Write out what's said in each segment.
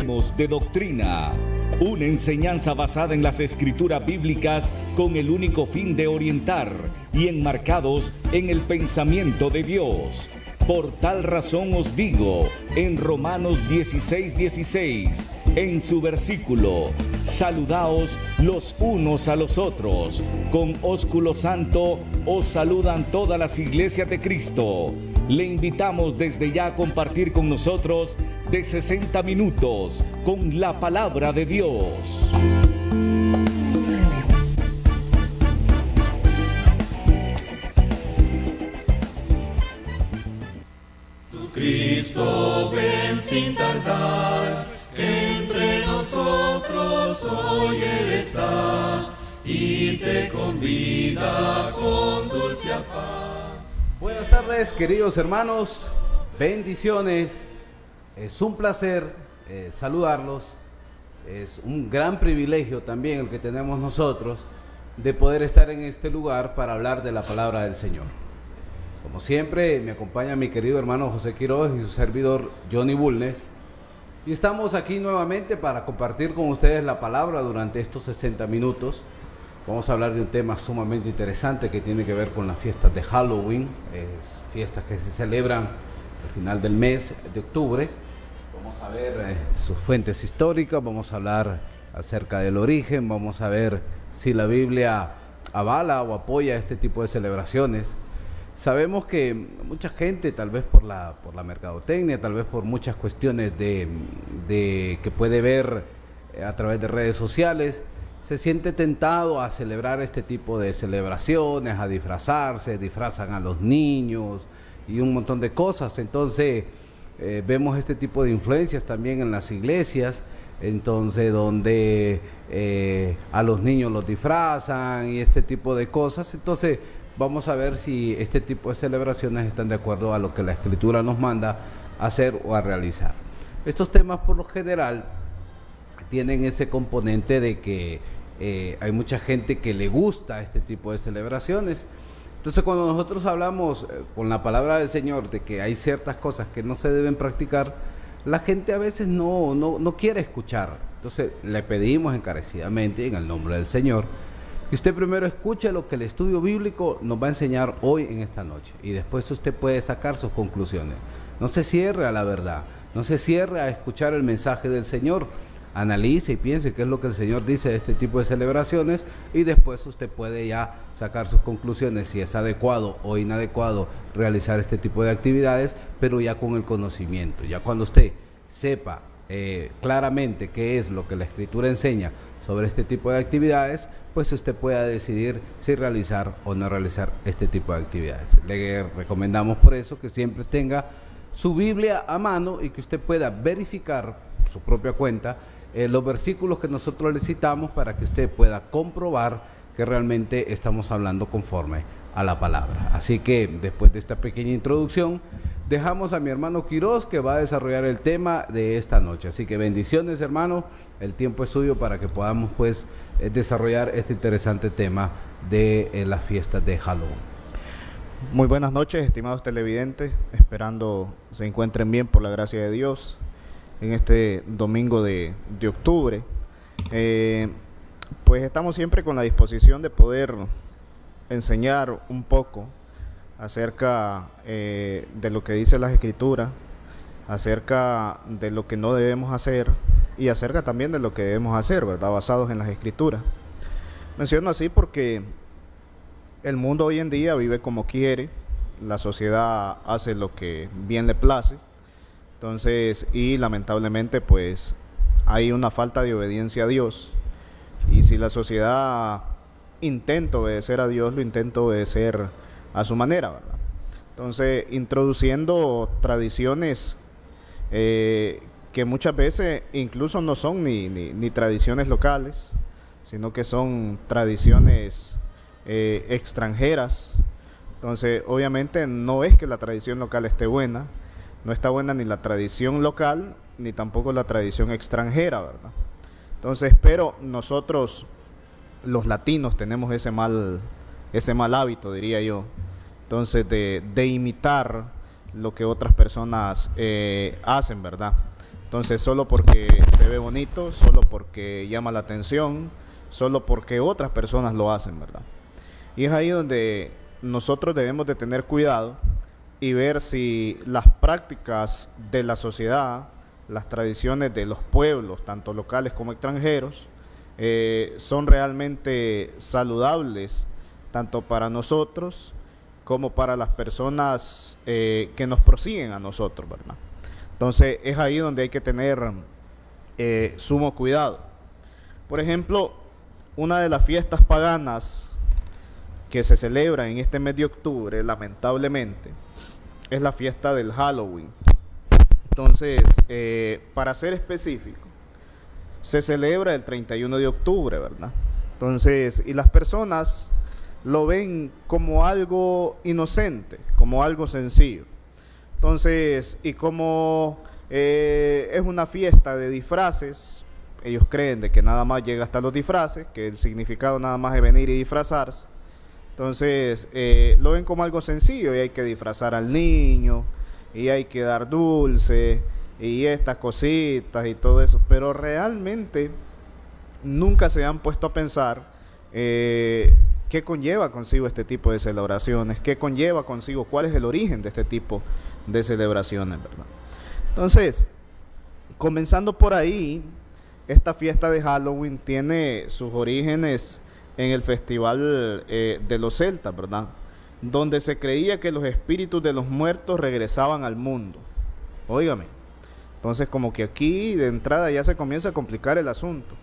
Hablemos de doctrina. Una enseñanza basada en las escrituras bíblicas con el único fin de orientar y enmarcados en el pensamiento de Dios. Por tal razón os digo, en Romanos 16:16, en su versículo, saludaos los unos a los otros. Con ósculo santo os saludan todas las iglesias de Cristo. Le invitamos desde ya a compartir con nosotros de 60 minutos con la palabra de Dios. Cristo, ven sin tardar, entre nosotros hoy Él está y te convida con dulce afán. Buenas tardes, queridos hermanos, bendiciones. Es un placer saludarlos. Es un gran privilegio también el que tenemos nosotros de poder estar en este lugar para hablar de la palabra del Señor. Como siempre, me acompaña mi querido hermano José Quiroz y su servidor Johnny Bulnes. Y estamos aquí nuevamente para compartir con ustedes la palabra durante estos 60 minutos. Vamos a hablar de un tema sumamente interesante que tiene que ver con las fiestas de Halloween. Fiestas que se celebran al final del mes de octubre. Vamos a ver sus fuentes históricas, vamos a hablar acerca del origen, vamos a ver si la Biblia avala o apoya este tipo de celebraciones. Sabemos que mucha gente, tal vez por la mercadotecnia, tal vez por muchas cuestiones de que puede ver a través de redes sociales, se siente tentado a celebrar este tipo de celebraciones, a disfrazarse, disfrazan a los niños y un montón de cosas. Entonces vemos este tipo de influencias también en las iglesias, entonces donde a los niños los disfrazan y este tipo de cosas. Entonces vamos a ver si este tipo de celebraciones están de acuerdo a lo que la Escritura nos manda a hacer o a realizar. Estos temas por lo general tienen ese componente de que hay mucha gente que le gusta este tipo de celebraciones. Entonces cuando nosotros hablamos con la palabra del Señor de que hay ciertas cosas que no se deben practicar, la gente a veces no quiere escuchar. Entonces le pedimos encarecidamente en el nombre del Señor que usted primero escuche lo que el estudio bíblico nos va a enseñar hoy en esta noche y después usted puede sacar sus conclusiones. No se cierre a la verdad, no se cierre a escuchar el mensaje del Señor. Analice y piense qué es lo que el Señor dice de este tipo de celebraciones y después usted puede ya sacar sus conclusiones si es adecuado o inadecuado realizar este tipo de actividades, pero ya con el conocimiento. Ya cuando usted sepa claramente qué es lo que la Escritura enseña sobre este tipo de actividades, pues usted pueda decidir si realizar o no realizar este tipo de actividades. Le recomendamos por eso que siempre tenga su Biblia a mano y que usted pueda verificar por su propia cuenta los versículos que nosotros le citamos para que usted pueda comprobar que realmente estamos hablando conforme a la palabra. Así que después de esta pequeña introducción, dejamos a mi hermano Quiroz que va a desarrollar el tema de esta noche. Así que bendiciones, hermano, el tiempo es suyo para que podamos pues desarrollar este interesante tema de las fiestas de Halloween. Muy buenas noches, estimados televidentes, esperando se encuentren bien por la gracia de Dios en este domingo de octubre. Pues estamos siempre con la disposición de poder enseñar un poco acerca de lo que dice las Escrituras, acerca de lo que no debemos hacer y acerca también de lo que debemos hacer, ¿verdad? Basados en las Escrituras. Menciono así porque el mundo hoy en día vive como quiere, la sociedad hace lo que bien le place, entonces, y lamentablemente pues hay una falta de obediencia a Dios, y si la sociedad intenta obedecer a Dios, lo intenta obedecer a su manera, ¿verdad? Entonces, introduciendo tradiciones que muchas veces incluso no son ni tradiciones locales, sino que son tradiciones extranjeras. Entonces, obviamente no es que la tradición local esté buena, no está buena ni la tradición local, ni tampoco la tradición extranjera, ¿verdad? Entonces, pero nosotros, los latinos, tenemos ese mal hábito, diría yo, entonces de imitar lo que otras personas hacen, ¿verdad? Entonces, solo porque se ve bonito, solo porque llama la atención, solo porque otras personas lo hacen, ¿verdad? Y es ahí donde nosotros debemos de tener cuidado y ver si las prácticas de la sociedad, las tradiciones de los pueblos, tanto locales como extranjeros, son realmente saludables, tanto para nosotros como para las personas que nos prosiguen a nosotros, ¿verdad? Entonces es ahí donde hay que tener sumo cuidado. Por ejemplo, una de las fiestas paganas que se celebra en este mes de octubre, lamentablemente, es la fiesta del Halloween. Entonces, para ser específico, se celebra el 31 de octubre, ¿verdad? Entonces, y las personas lo ven como algo inocente, como algo sencillo. Entonces, y como es una fiesta de disfraces, ellos creen de que nada más llega hasta los disfraces, que el significado nada más es venir y disfrazarse. Entonces, lo ven como algo sencillo y hay que disfrazar al niño, y hay que dar dulce, y estas cositas y todo eso. Pero realmente nunca se han puesto a pensar qué conlleva consigo este tipo de celebraciones, qué conlleva consigo, cuál es el origen de este tipo de celebraciones, ¿verdad? Entonces, comenzando por ahí, esta fiesta de Halloween tiene sus orígenes en el festival de los celtas, ¿verdad? Donde se creía que los espíritus de los muertos regresaban al mundo. Óigame, entonces como que aquí de entrada ya se comienza a complicar el asunto,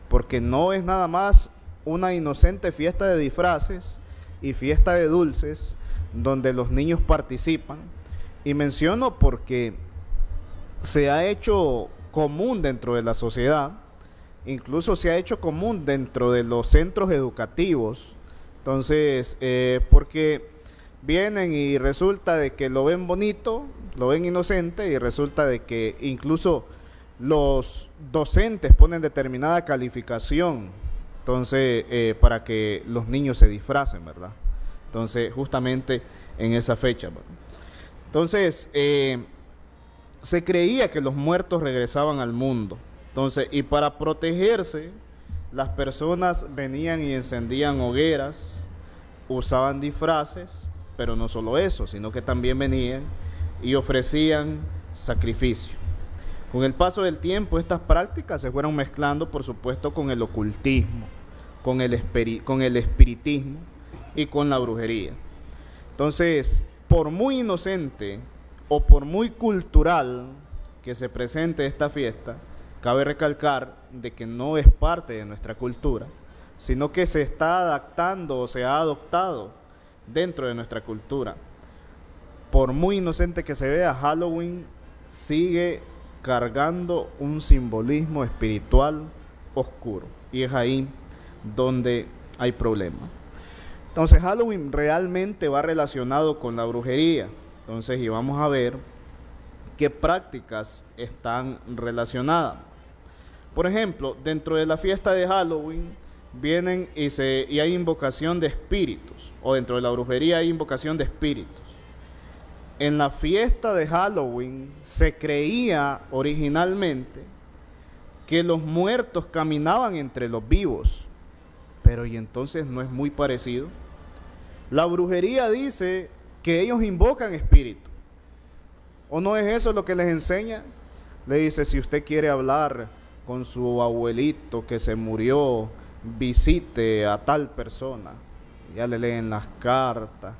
porque no es nada más una inocente fiesta de disfraces y fiesta de dulces donde los niños participan. Y menciono porque se ha hecho común dentro de la sociedad, incluso se ha hecho común dentro de los centros educativos. Entonces, porque vienen y resulta de que lo ven bonito, lo ven inocente, y resulta de que incluso los docentes ponen determinada calificación, entonces, para que los niños se disfracen, ¿verdad? Entonces, justamente en esa fecha, ¿verdad? Entonces, se creía que los muertos regresaban al mundo. Entonces, y para protegerse, las personas venían y encendían hogueras, usaban disfraces, pero no solo eso, sino que también venían y ofrecían sacrificio. Con el paso del tiempo, estas prácticas se fueron mezclando, por supuesto, con el ocultismo, con el espiritismo y con la brujería. Entonces, por muy inocente o por muy cultural que se presente esta fiesta, cabe recalcar de que no es parte de nuestra cultura, sino que se está adaptando o se ha adoptado dentro de nuestra cultura. Por muy inocente que se vea, Halloween sigue cargando un simbolismo espiritual oscuro, y es ahí donde hay problemas. Entonces, Halloween realmente va relacionado con la brujería. Entonces, y vamos a ver qué prácticas están relacionadas. Por ejemplo, dentro de la fiesta de Halloween vienen y hay invocación de espíritus, o dentro de la brujería hay invocación de espíritus. En la fiesta de Halloween se creía originalmente que los muertos caminaban entre los vivos, pero y entonces no es muy parecido. La brujería dice que ellos invocan espíritus, ¿o no es eso lo que les enseña? Le dice, si usted quiere hablar con su abuelito que se murió, visite a tal persona. Ya le leen las cartas,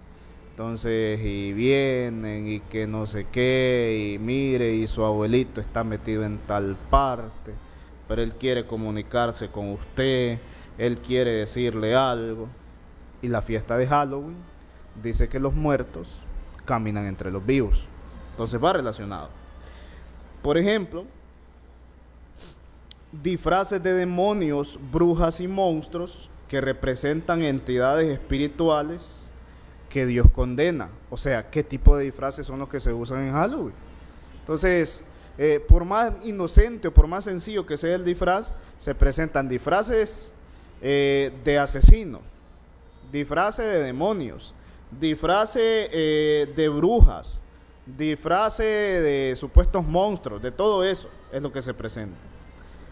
entonces, y vienen y que no sé qué, y mire, y su abuelito está metido en tal parte, pero él quiere comunicarse con usted, él quiere decirle algo. Y la fiesta de Halloween dice que los muertos caminan entre los vivos. Entonces va relacionado. Por ejemplo, disfraces de demonios, brujas y monstruos que representan entidades espirituales que Dios condena. O sea, ¿qué tipo de disfraces son los que se usan en Halloween? Entonces, por más inocente o por más sencillo que sea el disfraz, se presentan disfraces de asesinos, disfraces de demonios, disfraces de brujas, disfraces de supuestos monstruos, de todo eso es lo que se presenta.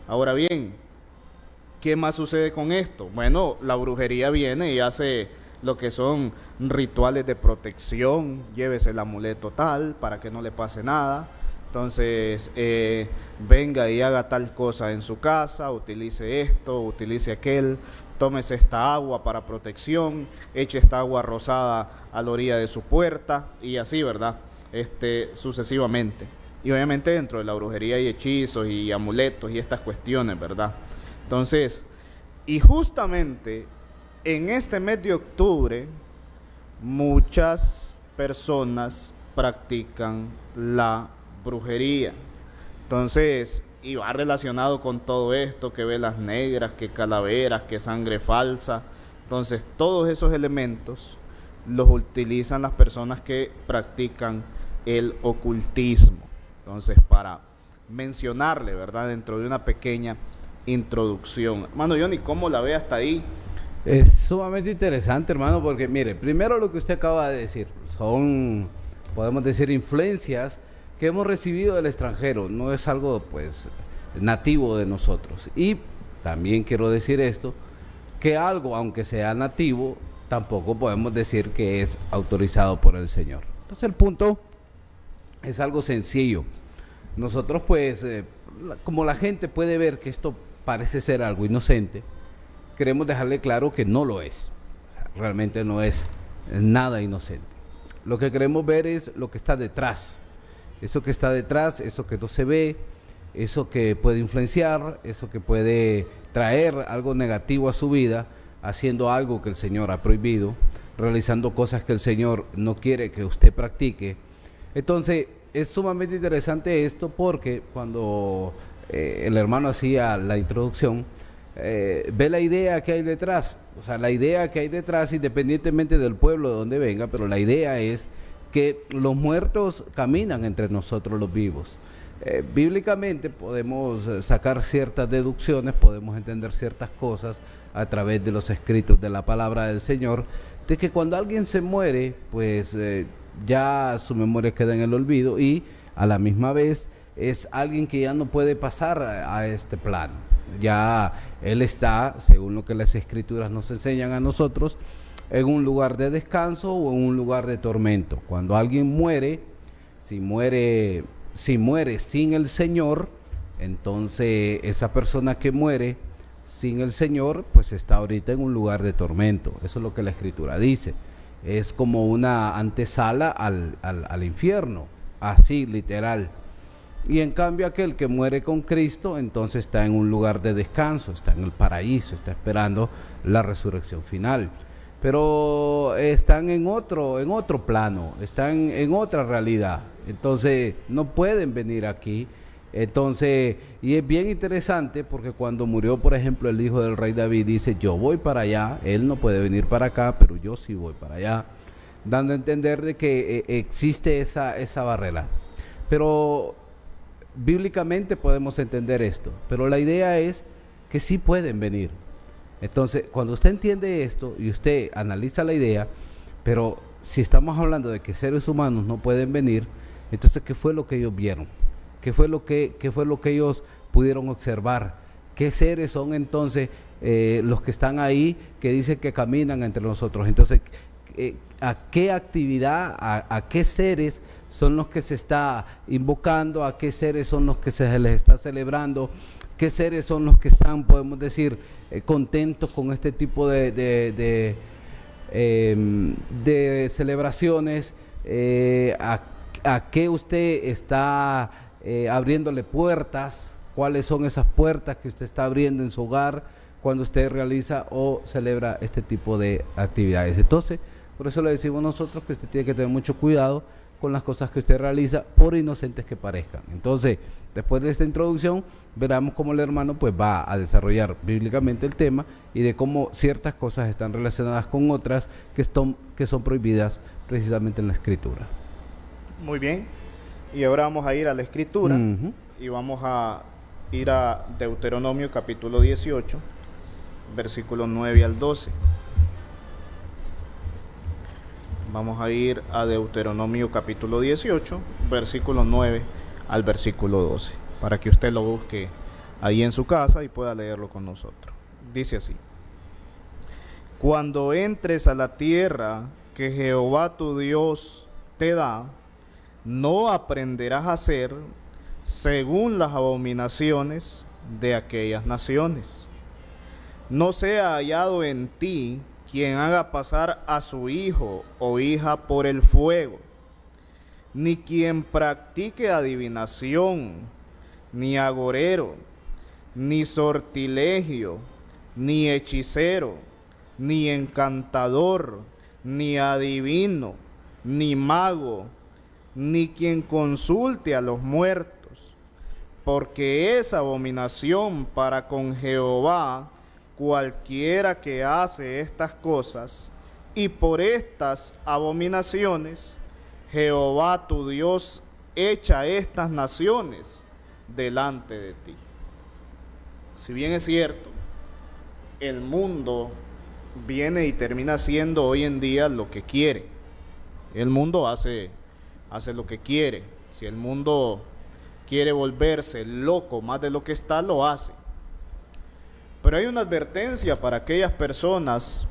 Ahora bien, ¿qué más sucede con esto? Bueno, la brujería viene y hace lo que son rituales de protección, llévese el amuleto tal para que no le pase nada. Entonces, venga y haga tal cosa en su casa, utilice esto, utilice aquel, tómese esta agua para protección, eche esta agua rosada a la orilla de su puerta y así, ¿verdad? Sucesivamente. Y obviamente dentro de la brujería hay hechizos y amuletos y estas cuestiones, ¿verdad? Entonces, y justamente en este mes de octubre, muchas personas practican la brujería. Entonces, y va relacionado con todo esto, que velas negras, que calaveras, que sangre falsa. Entonces, todos esos elementos los utilizan las personas que practican el ocultismo. Entonces, para mencionarle, ¿verdad?, dentro de una pequeña introducción. Hermano Johnny, ¿cómo la ve hasta ahí? Es sumamente interesante, hermano, porque mire, primero lo que usted acaba de decir, son, podemos decir, influencias que hemos recibido del extranjero, no es algo pues nativo de nosotros. Y también quiero decir esto, que algo, aunque sea nativo, tampoco podemos decir que es autorizado por el Señor. Entonces el punto es algo sencillo. Nosotros pues, como la gente puede ver que esto parece ser algo inocente, queremos dejarle claro que no lo es. Realmente no es nada inocente. Lo que queremos ver es lo que está detrás. Eso que está detrás, eso que no se ve, eso que puede influenciar, eso que puede traer algo negativo a su vida, haciendo algo que el Señor ha prohibido, realizando cosas que el Señor no quiere que usted practique. Entonces, es sumamente interesante esto porque cuando el hermano hacía la introducción, ve la idea que hay detrás, o sea, la idea que hay detrás, independientemente del pueblo de donde venga, pero la idea es que los muertos caminan entre nosotros los vivos. Bíblicamente podemos sacar ciertas deducciones, podemos entender ciertas cosas a través de los escritos de la palabra del Señor, de que cuando alguien se muere, pues ya su memoria queda en el olvido y a la misma vez es alguien que ya no puede pasar a este plano. Ya él está, según lo que las escrituras nos enseñan a nosotros, en un lugar de descanso o en un lugar de tormento. Cuando alguien muere, si muere sin el Señor, entonces esa persona que muere sin el Señor, pues está ahorita en un lugar de tormento. Eso es lo que la escritura dice. Es como una antesala al infierno, así literal. Y en cambio aquel que muere con Cristo, entonces está en un lugar de descanso, está en el paraíso, está esperando la resurrección final. Pero están en otro plano, están en otra realidad. Entonces no pueden venir aquí. Entonces, y es bien interesante porque cuando murió, por ejemplo, el hijo del rey David, dice, yo voy para allá, él no puede venir para acá, pero yo sí voy para allá, dando a entender de que existe esa barrera. Pero bíblicamente podemos entender esto, pero la idea es que sí pueden venir. Entonces, cuando usted entiende esto y usted analiza la idea, pero si estamos hablando de que seres humanos no pueden venir, entonces, ¿qué fue lo que ellos vieron? ¿Qué fue lo que ellos pudieron observar? ¿Qué seres son entonces los que están ahí que dicen que caminan entre nosotros? Entonces, ¿a qué actividad, a qué seres son los que se está invocando? ¿A qué seres son los que se les está celebrando? ¿Qué seres son los que están, podemos decir, contentos con este tipo de celebraciones? ¿A qué usted está abriéndole puertas? ¿Cuáles son esas puertas que usted está abriendo en su hogar cuando usted realiza o celebra este tipo de actividades? Entonces, por eso le decimos nosotros que usted tiene que tener mucho cuidado con las cosas que usted realiza, por inocentes que parezcan. Entonces, después de esta introducción, veremos cómo el hermano pues va a desarrollar bíblicamente el tema y de cómo ciertas cosas están relacionadas con otras que son prohibidas precisamente en la Escritura. Muy bien, y ahora vamos a ir a la Escritura y vamos a ir a Deuteronomio capítulo 18, versículos 9 al 12. Vamos a ir a Deuteronomio capítulo 18, versículo 9 al versículo 12, para que usted lo busque ahí en su casa y pueda leerlo con nosotros. Dice así: cuando entres a la tierra que Jehová tu Dios te da, no aprenderás a hacer según las abominaciones de aquellas naciones. No sea hallado en ti quien haga pasar a su hijo o hija por el fuego, ni quien practique adivinación, ni agorero, ni sortilegio, ni hechicero, ni encantador, ni adivino, ni mago, ni quien consulte a los muertos, porque es abominación para con Jehová cualquiera que hace estas cosas, y por estas abominaciones Jehová tu Dios echa estas naciones delante de ti. Si bien es cierto, el mundo viene y termina haciendo hoy en día lo que quiere. El mundo hace lo que quiere. Si el mundo quiere volverse loco más de lo que está, lo hace. Pero hay una advertencia para aquellas personas,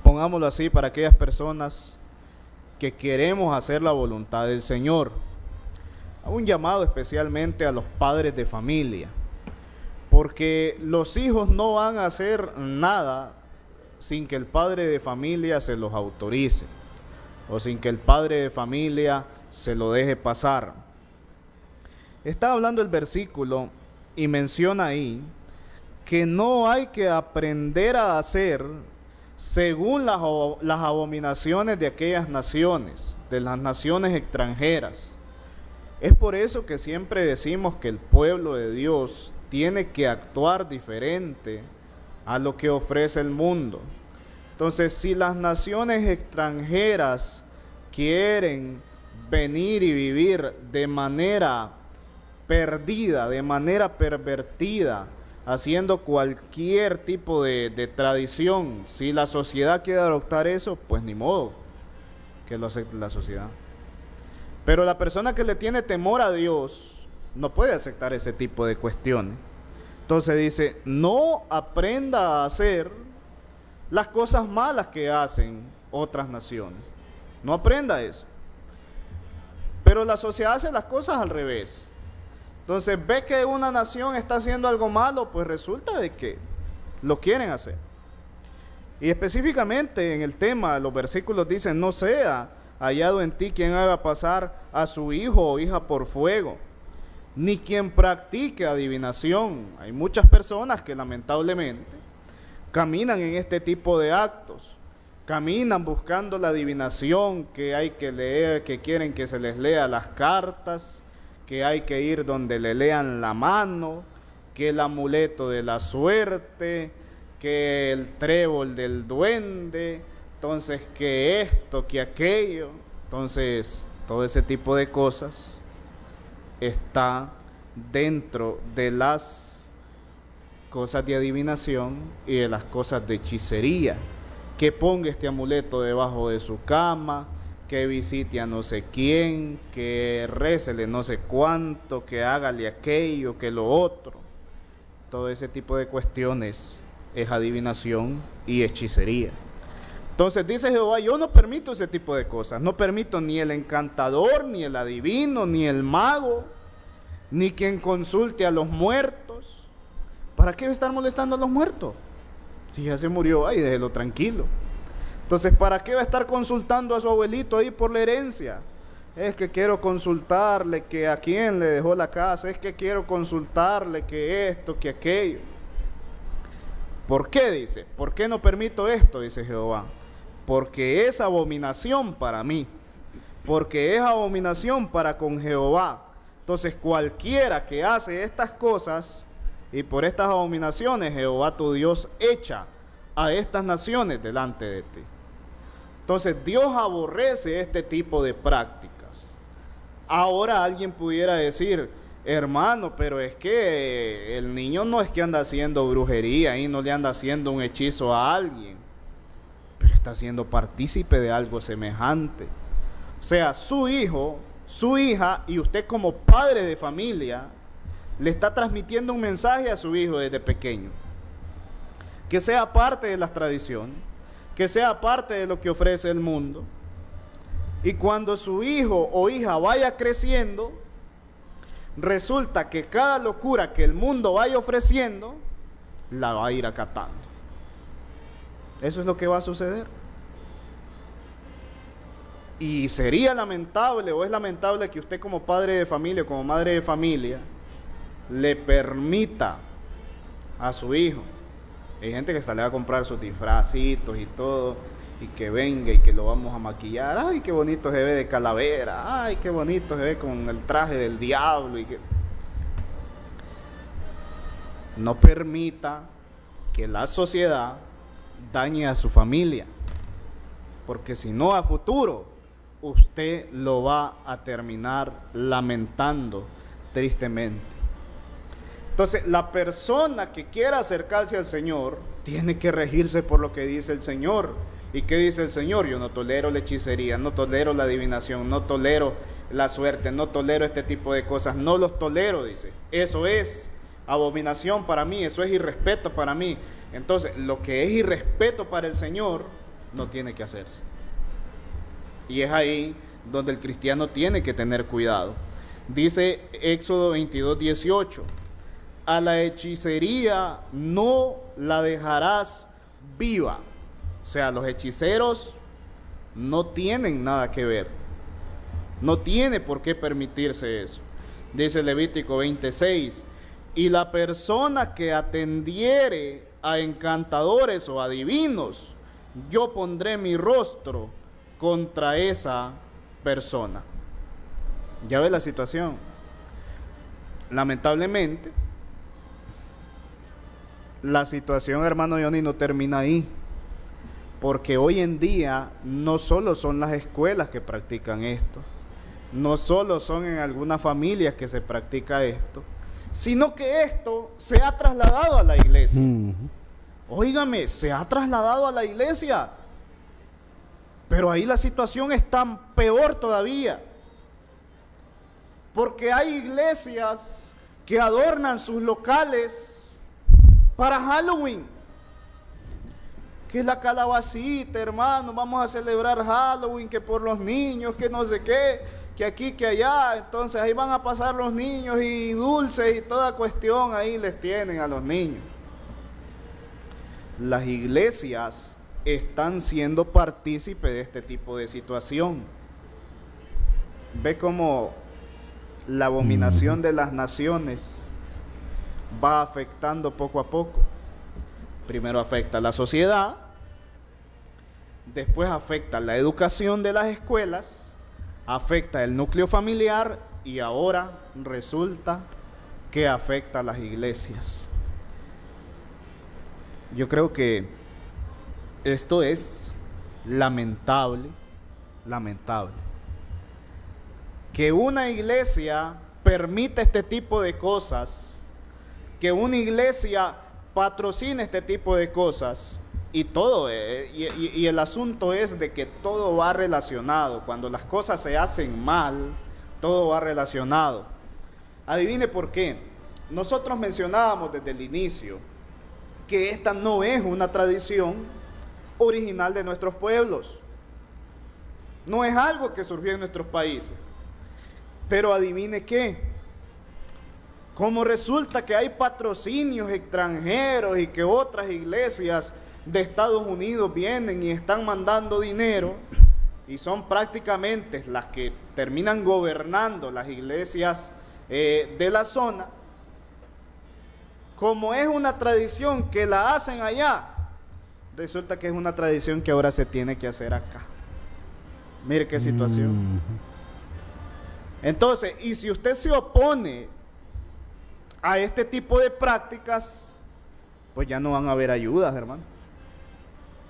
pongámoslo así, para aquellas personas que queremos hacer la voluntad del Señor. Un llamado especialmente a los padres de familia, porque los hijos no van a hacer nada sin que el padre de familia se los autorice, o sin que el padre de familia se lo deje pasar. Está hablando el versículo y menciona ahí que no hay que aprender a hacer según las abominaciones de aquellas naciones, de las naciones extranjeras. Es por eso que siempre decimos que el pueblo de Dios tiene que actuar diferente a lo que ofrece el mundo. Entonces, si las naciones extranjeras quieren venir y vivir de manera perdida, de manera pervertida, haciendo cualquier tipo de tradición, si la sociedad quiere adoptar eso, pues ni modo que lo acepte la sociedad. Pero la persona que le tiene temor a Dios no puede aceptar ese tipo de cuestiones. Entonces dice, no aprenda a hacer las cosas malas que hacen otras naciones. No aprenda eso. Pero la sociedad hace las cosas al revés. Entonces ve que una nación está haciendo algo malo, pues resulta de que lo quieren hacer. Y específicamente en el tema, los versículos dicen, no sea hallado en ti quien haga pasar a su hijo o hija por fuego, ni quien practique adivinación. Hay muchas personas que lamentablemente caminan en este tipo de actos, caminan buscando la adivinación, que hay que leer, que quieren que se les lea las cartas, que hay que ir donde le lean la mano, que el amuleto de la suerte, que el trébol del duende, entonces que esto, que aquello. Entonces todo ese tipo de cosas está dentro de las cosas de adivinación y de las cosas de hechicería. Que ponga este amuleto debajo de su cama, que visite a no sé quién, que récele no sé cuánto, que hágale aquello, que lo otro. Todo ese tipo de cuestiones es adivinación y hechicería. Entonces dice Jehová, yo no permito ese tipo de cosas, no permito ni el encantador, ni el adivino, ni el mago, ni quien consulte a los muertos. ¿Para qué estar molestando a los muertos? Si ya se murió, ay, déjelo tranquilo. Entonces, ¿para qué va a estar consultando a su abuelito ahí por la herencia? Es que quiero consultarle que a quién le dejó la casa, es que quiero consultarle que esto, que aquello. ¿Por qué? Dice, ¿por qué no permito esto? Dice Jehová. Porque es abominación para mí, porque es abominación para con Jehová. Entonces, cualquiera que hace estas cosas, y por estas abominaciones Jehová tu Dios echa a estas naciones delante de ti. Entonces Dios aborrece este tipo de prácticas. Ahora alguien pudiera decir, hermano, pero es que el niño no es que anda haciendo brujería y no le anda haciendo un hechizo a alguien. Pero está siendo partícipe de algo semejante. O sea, su hijo, su hija y usted como padre de familia le está transmitiendo un mensaje a su hijo desde pequeño. Que sea parte de las tradiciones, que sea parte de lo que ofrece el mundo. Y cuando su hijo o hija vaya creciendo, resulta que cada locura que el mundo vaya ofreciendo, la va a ir acatando. Eso es lo que va a suceder. Y sería lamentable, o es lamentable, que usted como padre de familia, como madre de familia, le permita a su hijo. Hay gente que sale a comprar sus disfrazitos y todo, y que venga y que lo vamos a maquillar. Ay, qué bonito se ve de calavera. Ay, qué bonito se ve con el traje del diablo. Y que no permita que la sociedad dañe a su familia, porque si no, a futuro usted lo va a terminar lamentando tristemente. Entonces, la persona que quiera acercarse al Señor tiene que regirse por lo que dice el Señor. ¿Y qué dice el Señor? Yo no tolero la hechicería, no tolero la adivinación, no tolero la suerte, no tolero este tipo de cosas, no los tolero, dice. Eso es abominación para mí, eso es irrespeto para mí. Entonces, lo que es irrespeto para el Señor no tiene que hacerse. Y es ahí donde el cristiano tiene que tener cuidado. Dice Éxodo 22:18, a la hechicería no la dejarás viva. O sea, los hechiceros no tienen nada que ver. No tiene por qué permitirse eso. Dice Levítico 26, y la persona que atendiere a encantadores o adivinos, yo pondré mi rostro contra esa persona. Ya ve la situación. Lamentablemente, la situación, hermano Johnny, no termina ahí. Porque hoy en día no solo son las escuelas que practican esto, no solo son en algunas familias que se practica esto, sino que esto se ha trasladado a la iglesia. Óigame, se ha trasladado a la iglesia. Pero ahí la situación es tan peor todavía. Porque hay iglesias que adornan sus locales para Halloween. Que la calabacita, hermano, vamos a celebrar Halloween, que por los niños, que no sé qué, que aquí, que allá. Entonces ahí van a pasar los niños y dulces y toda cuestión ahí les tienen a los niños. Las iglesias están siendo partícipes de este tipo de situación. Ve cómo la abominación de las naciones va afectando poco a poco. Primero afecta a la sociedad, después afecta la educación de las escuelas, afecta el núcleo familiar y ahora resulta que afecta a las iglesias. Yo creo que esto es lamentable, lamentable. Que una iglesia permita este tipo de cosas, que una iglesia patrocine este tipo de cosas, y todo, y el asunto es de que todo va relacionado. Cuando las cosas se hacen mal, todo va relacionado. Adivine por qué. Nosotros mencionábamos desde el inicio que esta no es una tradición original de nuestros pueblos. No es algo que surgió en nuestros países. Pero adivine qué. Como resulta que hay patrocinios extranjeros y que otras iglesias de Estados Unidos vienen y están mandando dinero, y son prácticamente las que terminan gobernando las iglesias de la zona. Como es una tradición que la hacen allá, resulta que es una tradición que ahora se tiene que hacer acá. Mire qué situación. Entonces, y si usted se opone a este tipo de prácticas, pues ya no van a haber ayudas, hermano.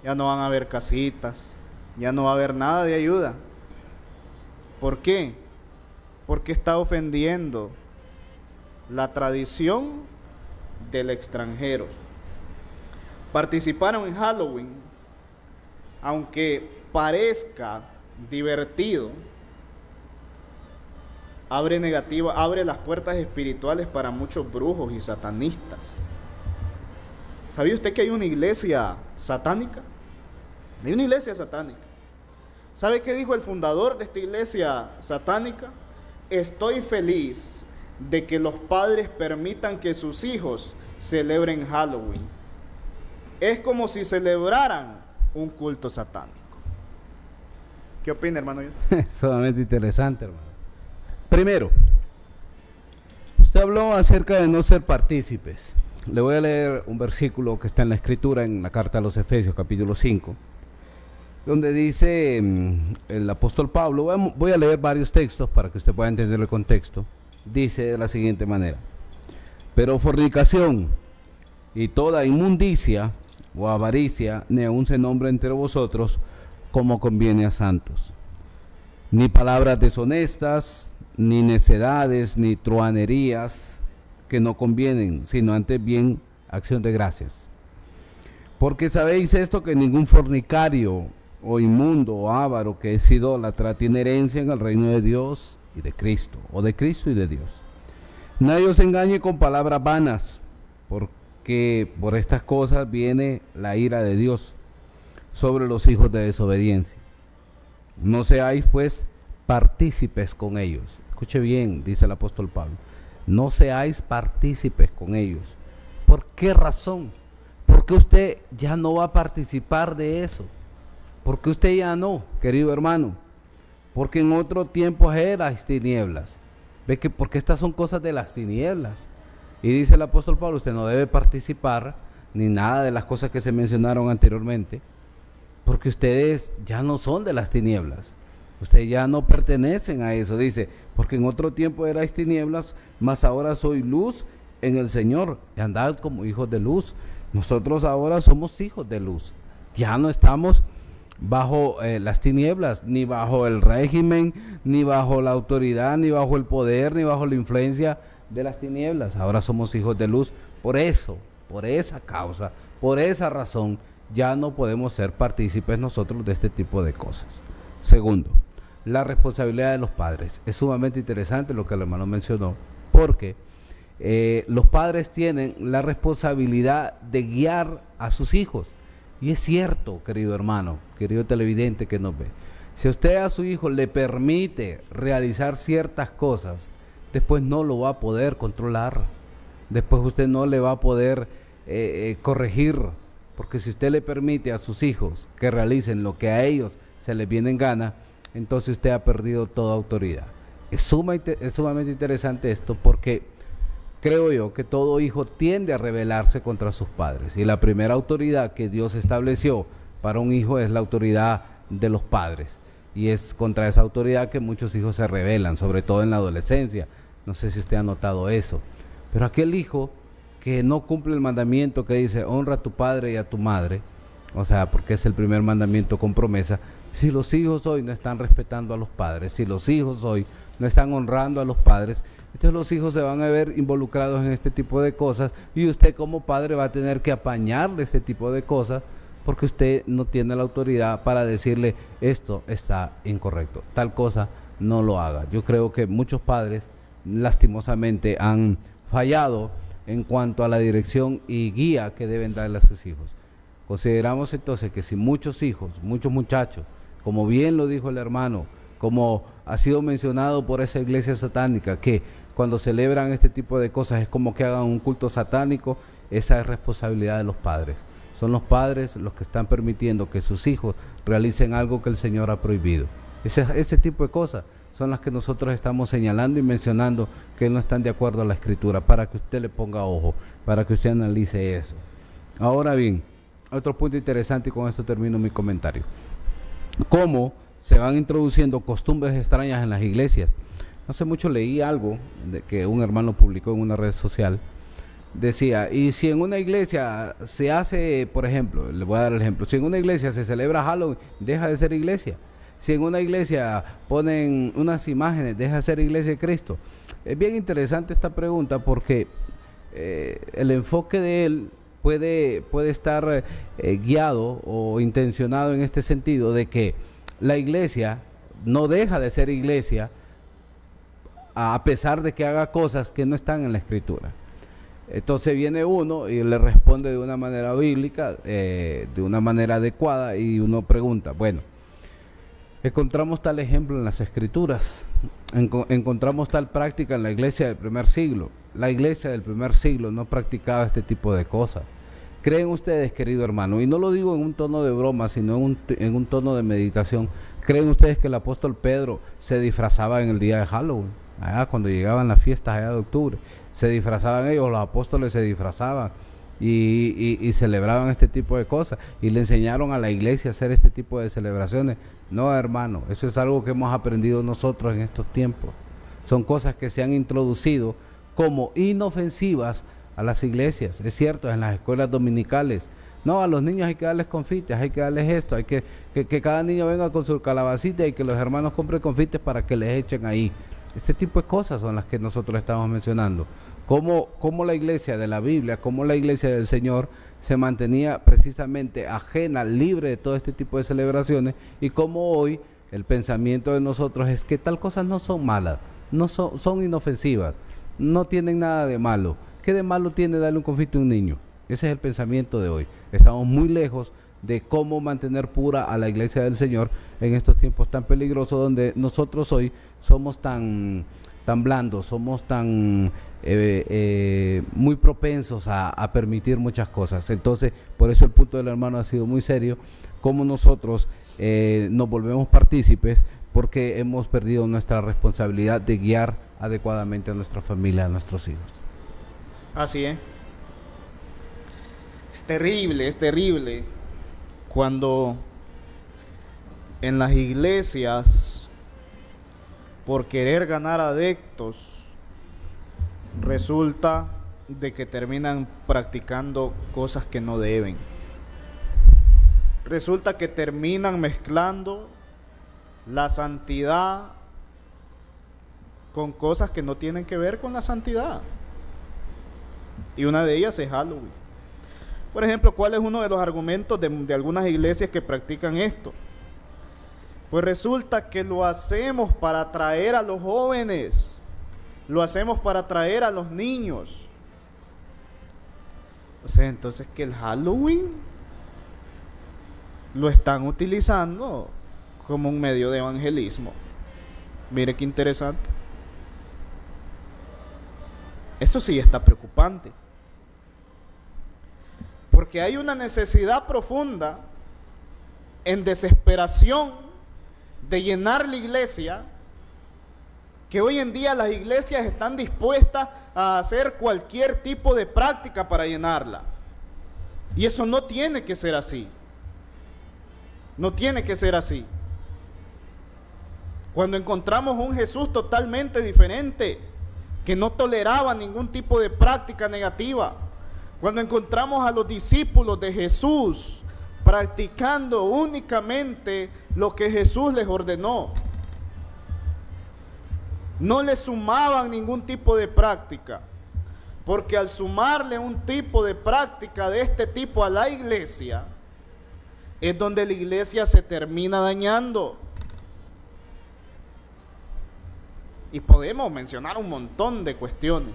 Ya no van a haber casitas, ya no va a haber nada de ayuda. ¿Por qué? Porque está ofendiendo la tradición del extranjero. Participaron en Halloween aunque parezca divertido, abre las puertas espirituales para muchos brujos y satanistas. ¿Sabía usted que hay una iglesia satánica? Hay una iglesia satánica. ¿Sabe qué dijo el fundador de esta iglesia satánica? Estoy feliz de que los padres permitan que sus hijos celebren Halloween. Es como si celebraran un culto satánico. ¿Qué opina, hermano? Sumamente interesante, hermano. Primero, usted habló acerca de no ser partícipes. Le voy a leer un versículo que está en la Escritura, en la carta a los Efesios, capítulo 5, donde dice el apóstol Pablo. Voy a leer varios textos para que usted pueda entender el contexto. Dice de la siguiente manera: pero fornicación y toda inmundicia o avaricia ni aun se nombra entre vosotros como conviene a santos, ni palabras deshonestas, ni necedades, ni truhanerías que no convienen, sino antes bien acción de gracias. Porque sabéis esto, que ningún fornicario o inmundo o avaro que es idólatra tiene herencia en el reino de Dios y de Cristo, o de Cristo y de Dios. Nadie os engañe con palabras vanas, porque por estas cosas viene la ira de Dios sobre los hijos de desobediencia. No seáis pues partícipes con ellos. Escuche bien, dice el apóstol Pablo, no seáis partícipes con ellos. ¿Por qué razón? Porque usted ya no va a participar de eso. Porque usted ya no, querido hermano. Porque en otro tiempo erais tinieblas. Ve que porque estas son cosas de las tinieblas. Y dice el apóstol Pablo, usted no debe participar ni nada de las cosas que se mencionaron anteriormente, porque ustedes ya no son de las tinieblas. Ustedes ya no pertenecen a eso. Dice, porque en otro tiempo erais tinieblas, mas ahora soy luz en el Señor. Y andad como hijos de luz. Nosotros ahora somos hijos de luz. Ya no estamos bajo las tinieblas, ni bajo el régimen, ni bajo la autoridad, ni bajo el poder, ni bajo la influencia de las tinieblas. Ahora somos hijos de luz. Por eso, por esa causa, por esa razón, ya no podemos ser partícipes nosotros de este tipo de cosas. Segundo, la responsabilidad de los padres. Es sumamente interesante lo que el hermano mencionó, porque los padres tienen la responsabilidad de guiar a sus hijos. Y es cierto, querido hermano, querido televidente que nos ve, si usted a su hijo le permite realizar ciertas cosas, después no lo va a poder controlar, después usted no le va a poder corregir, porque si usted le permite a sus hijos que realicen lo que a ellos se les viene en gana, entonces usted ha perdido toda autoridad. Es sumamente interesante esto, porque creo yo que todo hijo tiende a rebelarse contra sus padres, y la primera autoridad que Dios estableció para un hijo es la autoridad de los padres, y es contra esa autoridad que muchos hijos se rebelan, sobre todo en la adolescencia. No sé si usted ha notado eso, pero aquel hijo que no cumple el mandamiento que dice honra a tu padre y a tu madre, o sea, porque es el primer mandamiento con promesa. Si los hijos hoy no están respetando a los padres, si los hijos hoy no están honrando a los padres, entonces los hijos se van a ver involucrados en este tipo de cosas, y usted como padre va a tener que apañarle este tipo de cosas, porque usted no tiene la autoridad para decirle esto está incorrecto, tal cosa no lo haga. Yo creo que muchos padres lastimosamente han fallado en cuanto a la dirección y guía que deben darle a sus hijos. Consideramos entonces que si muchos hijos, muchos muchachos, como bien lo dijo el hermano, como ha sido mencionado por esa iglesia satánica, que cuando celebran este tipo de cosas es como que hagan un culto satánico, esa es responsabilidad de los padres. Son los padres los que están permitiendo que sus hijos realicen algo que el Señor ha prohibido. Ese tipo de cosas son las que nosotros estamos señalando y mencionando que no están de acuerdo a la Escritura, para que usted le ponga ojo, para que usted analice eso. Ahora bien, otro punto interesante, y con esto termino mi comentario. ¿Cómo se van introduciendo costumbres extrañas en las iglesias? No hace mucho leí algo de que un hermano publicó en una red social. Decía, y si en una iglesia se hace, por ejemplo, le voy a dar el ejemplo, si en una iglesia se celebra Halloween, deja de ser iglesia. Si en una iglesia ponen unas imágenes, deja de ser iglesia de Cristo. Es bien interesante esta pregunta, porque el enfoque de él puede estar guiado o intencionado en este sentido de que la iglesia no deja de ser iglesia a pesar de que haga cosas que no están en la Escritura. Entonces viene uno y le responde de una manera bíblica, de una manera adecuada, y uno pregunta, bueno, encontramos tal ejemplo en las Escrituras, encontramos tal práctica en la iglesia del primer siglo. La iglesia del primer siglo no practicaba este tipo de cosas. ¿Creen ustedes, querido hermano? Y no lo digo en un tono de broma, sino en un tono de meditación. ¿Creen ustedes que el apóstol Pedro se disfrazaba en el día de Halloween? Cuando llegaban las fiestas allá de octubre, se disfrazaban ellos, los apóstoles se disfrazaban y celebraban este tipo de cosas y le enseñaron a la iglesia a hacer este tipo de celebraciones. No, hermano, eso es algo que hemos aprendido nosotros en estos tiempos. Son cosas que se han introducido como inofensivas a las iglesias. Es cierto, en las escuelas dominicales, no, a los niños hay que darles confites, hay que darles esto, hay que cada niño venga con su calabacita y que los hermanos compren confites para que les echen ahí. Este tipo de cosas son las que nosotros estamos mencionando. Cómo la iglesia de la Biblia, cómo la iglesia del Señor se mantenía precisamente ajena, libre de todo este tipo de celebraciones, y cómo hoy el pensamiento de nosotros es que tal cosas no son malas, son inofensivas, no tienen nada de malo. ¿Qué de malo tiene darle un confite a un niño? Ese es el pensamiento de hoy. Estamos muy lejos de cómo mantener pura a la iglesia del Señor en estos tiempos tan peligrosos, donde nosotros hoy somos tan blandos, somos tan muy propensos a permitir muchas cosas. Entonces, por eso el punto del hermano ha sido muy serio, cómo nosotros nos volvemos partícipes, porque hemos perdido nuestra responsabilidad de guiar adecuadamente a nuestra familia, a nuestros hijos. Así es. Es terrible cuando en las iglesias, por querer ganar adeptos, resulta de que terminan practicando cosas que no deben. Resulta que terminan mezclando la santidad con cosas que no tienen que ver con la santidad. Y una de ellas es Halloween. Por ejemplo, ¿cuál es uno de los argumentos de algunas iglesias que practican esto? Pues resulta que lo hacemos para atraer a los jóvenes, lo hacemos para atraer a los niños. O sea, entonces que el Halloween lo están utilizando como un medio de evangelismo. Mire qué interesante. Eso sí está preocupante, porque hay una necesidad profunda, en desesperación, de llenar la iglesia, que hoy en día las iglesias están dispuestas a hacer cualquier tipo de práctica para llenarla. Y eso no tiene que ser así. No tiene que ser así. Cuando encontramos un Jesús totalmente diferente, que no toleraba ningún tipo de práctica negativa, cuando encontramos a los discípulos de Jesús practicando únicamente lo que Jesús les ordenó, no le sumaban ningún tipo de práctica, porque al sumarle un tipo de práctica de este tipo a la iglesia, es donde la iglesia se termina dañando. Y podemos mencionar un montón de cuestiones.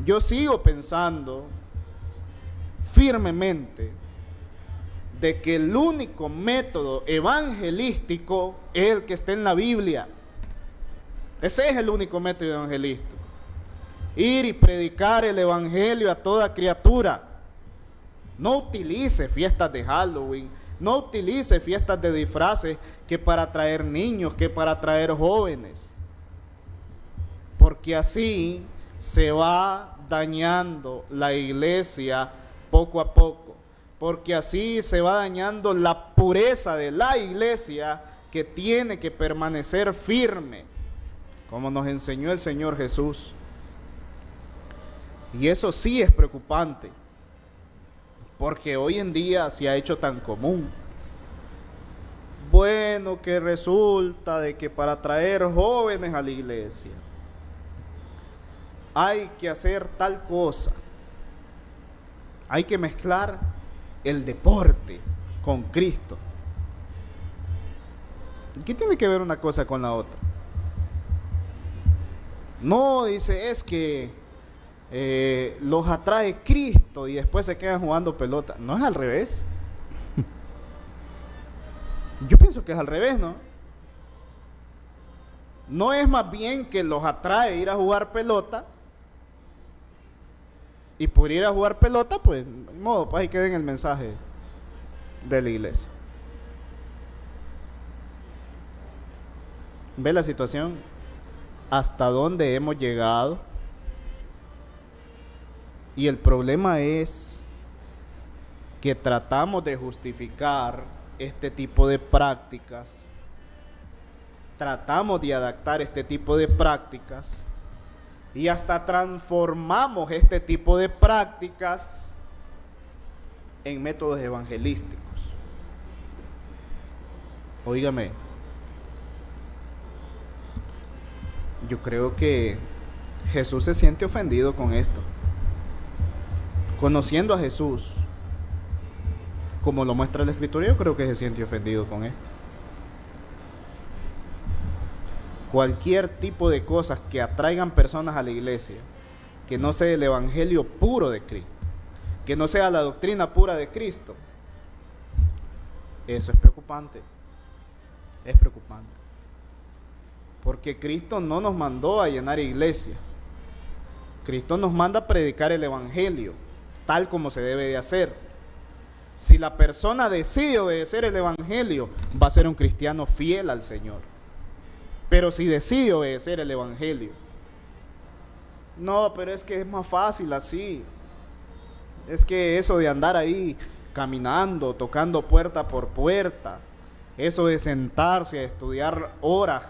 Yo sigo pensando firmemente de que el único método evangelístico es el que está en la Biblia. Ese es el único método evangelístico. Ir y predicar el evangelio a toda criatura. No utilice fiestas de Halloween, no utilice fiestas de disfraces que para atraer niños, que para atraer jóvenes. Porque así se va dañando la iglesia poco a poco. Porque así se va dañando la pureza de la iglesia, que tiene que permanecer firme, como nos enseñó el Señor Jesús. Y eso sí es preocupante, porque hoy en día se ha hecho tan común. Bueno, que resulta de que para traer jóvenes a la iglesia hay que hacer tal cosa. Hay que mezclar el deporte con Cristo. ¿Qué tiene que ver una cosa con la otra? No, dice, es que los atrae Cristo y después se quedan jugando pelota. No es al revés. Yo pienso que es al revés, ¿no? No es más bien que los atrae ir a jugar pelota, y por ir a jugar pelota, pues, de modo, pues ahí queden el mensaje de la iglesia. ¿Ve la situación? ¿Hasta dónde hemos llegado? Y el problema es que tratamos de justificar este tipo de prácticas, tratamos de adaptar este tipo de prácticas y hasta transformamos este tipo de prácticas en métodos evangelísticos. Óigame, yo creo que Jesús se siente ofendido con esto. Conociendo a Jesús, como lo muestra la Escritura, yo creo que se siente ofendido con esto. Cualquier tipo de cosas que atraigan personas a la iglesia, que no sea el evangelio puro de Cristo, que no sea la doctrina pura de Cristo, eso es preocupante. Es preocupante. Porque Cristo no nos mandó a llenar iglesia. Cristo nos manda a predicar el evangelio, tal como se debe de hacer. Si la persona decide obedecer el evangelio, va a ser un cristiano fiel al Señor. Pero si decide obedecer el evangelio, no, pero es que es más fácil así. Es que eso de andar ahí caminando, tocando puerta por puerta, eso de sentarse a estudiar horas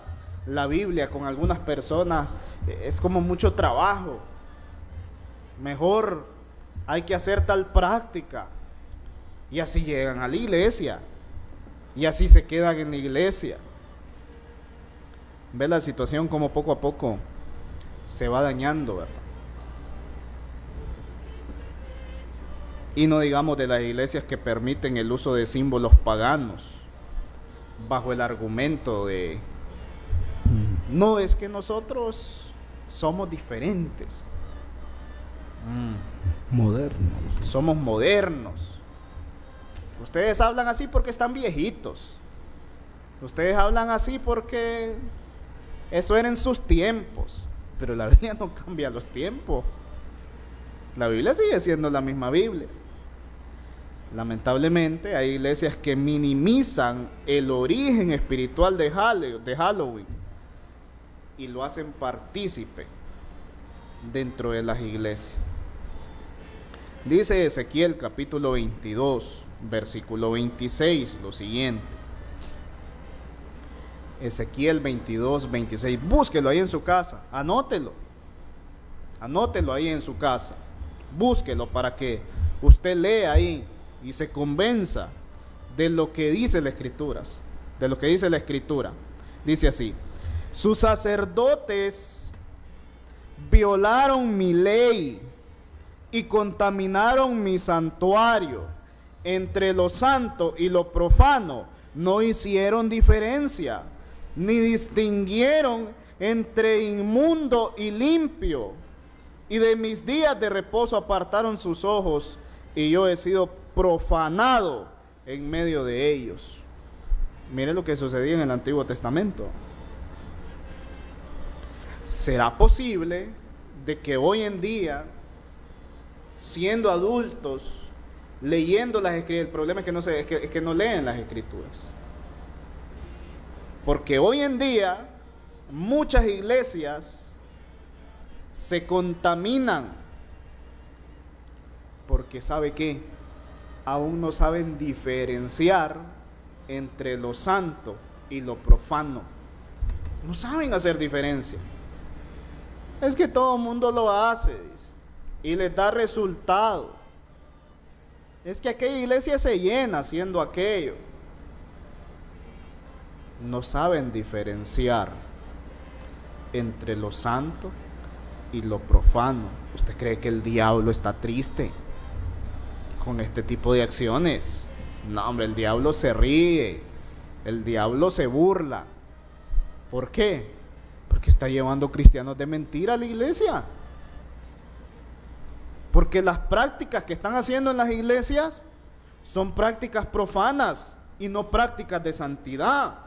la Biblia con algunas personas, es como mucho trabajo. Mejor hay que hacer tal práctica. Y así llegan a la iglesia. Y así se quedan en la iglesia. Ve la situación como poco a poco se va dañando, ¿verdad? Y no digamos de las iglesias que permiten el uso de símbolos paganos bajo el argumento de no, es que nosotros somos diferentes. Modernos. Somos modernos. Ustedes hablan así porque están viejitos. Ustedes hablan así porque eso era en sus tiempos. Pero la Biblia no cambia los tiempos. La Biblia sigue siendo la misma Biblia. Lamentablemente hay iglesias que minimizan el origen espiritual de Halloween y lo hacen partícipe dentro de las iglesias. Dice Ezequiel capítulo 22, versículo 26, lo siguiente. Ezequiel 22, 26. Búsquelo ahí en su casa, anótelo ahí en su casa, búsquelo para que usted lea ahí y se convenza de lo que dice la Escritura, Dice así: sus sacerdotes violaron mi ley y contaminaron mi santuario. Entre lo santo y lo profano no hicieron diferencia, ni distinguieron entre inmundo y limpio. Y de mis días de reposo apartaron sus ojos, y yo he sido profanado en medio de ellos. Mire lo que sucedía en el Antiguo Testamento. ¿Será posible de que hoy en día, siendo adultos, leyendo las escrituras, el problema es que no leen las escrituras? Porque hoy en día muchas iglesias se contaminan porque ¿sabe qué? Aún no saben diferenciar entre lo santo y lo profano. No saben hacer diferencia. Es que todo el mundo lo hace, dice, y les da resultado. Es que aquella iglesia se llena haciendo aquello. No saben diferenciar entre lo santo y lo profano. ¿Usted cree que el diablo está triste? con este tipo de acciones. No, hombre, el diablo se ríe, el diablo se burla. ¿Por qué? Porque está llevando cristianos de mentira a la iglesia. Porque las prácticas que están haciendo en las iglesias son prácticas profanas y no prácticas de santidad.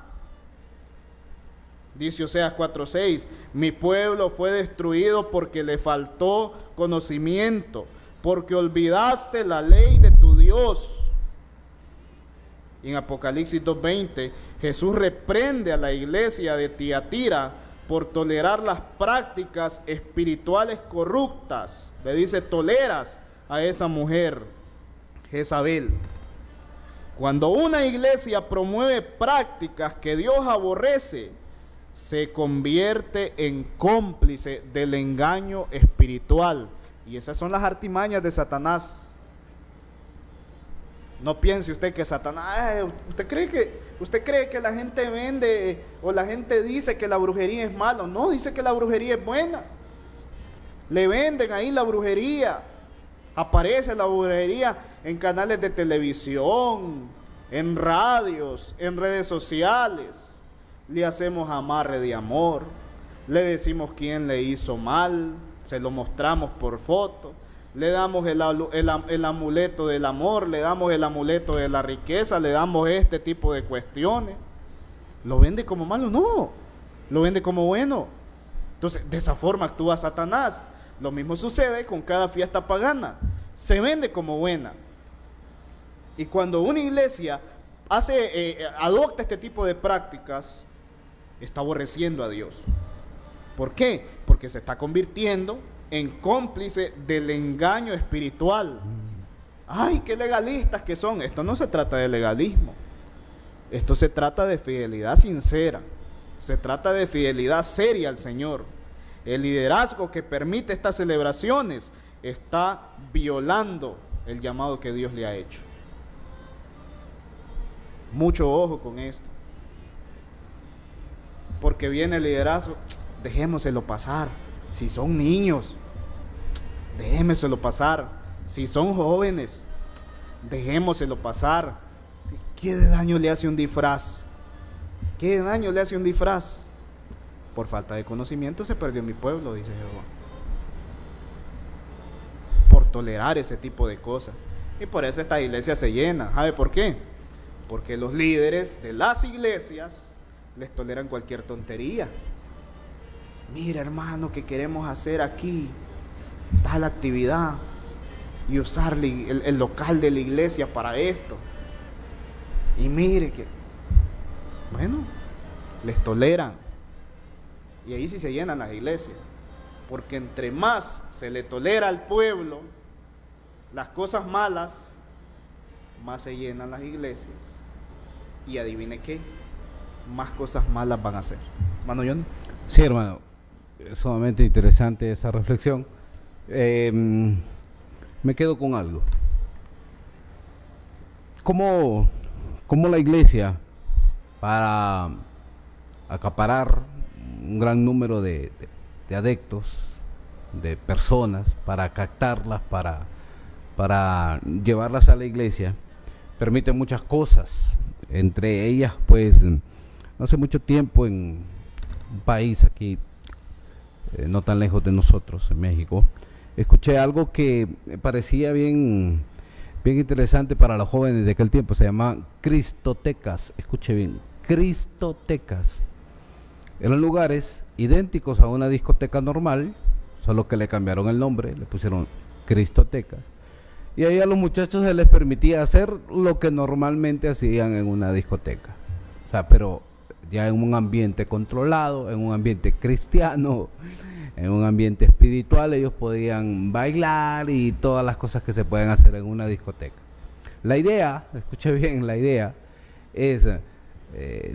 Dice Oseas 4:6, mi pueblo fue destruido porque le faltó conocimiento, porque olvidaste la ley de tu Dios. Y en Apocalipsis 2:20, Jesús reprende a la iglesia de Tiatira por tolerar las prácticas espirituales corruptas. Le dice, toleras a esa mujer, Jezabel. Cuando una iglesia promueve prácticas que Dios aborrece, se convierte en cómplice del engaño espiritual. Y esas son las artimañas de Satanás. No piense usted que Satanás, usted cree que la gente vende o la gente dice que la brujería es malo. No, dice que la brujería es buena. Le venden ahí la brujería. Aparece la brujería en canales de televisión, en radios, en redes sociales. Le hacemos amarre de amor, le decimos quién le hizo mal, se lo mostramos por foto, le damos el amuleto del amor, le damos el amuleto de la riqueza, le damos este tipo de cuestiones. ¿Lo vende como malo? No, lo vende como bueno. Entonces, de esa forma actúa Satanás. Lo mismo sucede con cada fiesta pagana, se vende como buena. Y cuando una iglesia adopta este tipo de prácticas, está aborreciendo a Dios. ¿Por qué? Porque se está convirtiendo en cómplice del engaño espiritual. ¡Ay, qué legalistas que son! Esto no se trata de legalismo. Esto se trata de fidelidad sincera. Se trata de fidelidad seria al Señor. El liderazgo que permite estas celebraciones está violando el llamado que Dios le ha hecho. Mucho ojo con esto. Porque viene el liderazgo, dejémoselo pasar. Si son niños, déjémoselo pasar. Si son jóvenes, dejémoselo pasar. ¿Qué daño le hace un disfraz? ¿Qué daño le hace un disfraz? Por falta de conocimiento se perdió mi pueblo, dice Jehová. Por tolerar ese tipo de cosas. Y por eso esta iglesia se llena. ¿Sabe por qué? Porque los líderes de las iglesias les toleran cualquier tontería. Mira, hermano, que queremos hacer aquí tal actividad y usar el local de la iglesia para esto. Y mire que, bueno, les toleran. Y ahí sí se llenan las iglesias. Porque entre más se le tolera al pueblo las cosas malas, más se llenan las iglesias. Y adivine qué, más cosas malas van a hacer. Hermano Johnny. Sí, hermano, es sumamente interesante esa reflexión. Me quedo con algo. ¿Cómo la iglesia, para acaparar un gran número de adeptos, de personas, para captarlas, para llevarlas a la iglesia, permite muchas cosas? Entre ellas, pues, no hace mucho tiempo en un país aquí, no tan lejos de nosotros, en México, escuché algo que me parecía bien interesante para los jóvenes de aquel tiempo. Se llamaban cristotecas. Escuche bien, cristotecas. Eran lugares idénticos a una discoteca normal, solo que le cambiaron el nombre, le pusieron cristotecas. Y ahí a los muchachos se les permitía hacer lo que normalmente hacían en una discoteca. O sea, pero ya en un ambiente controlado, en un ambiente cristiano, en un ambiente espiritual, ellos podían bailar y todas las cosas que se pueden hacer en una discoteca. La idea, escuche bien, la idea es,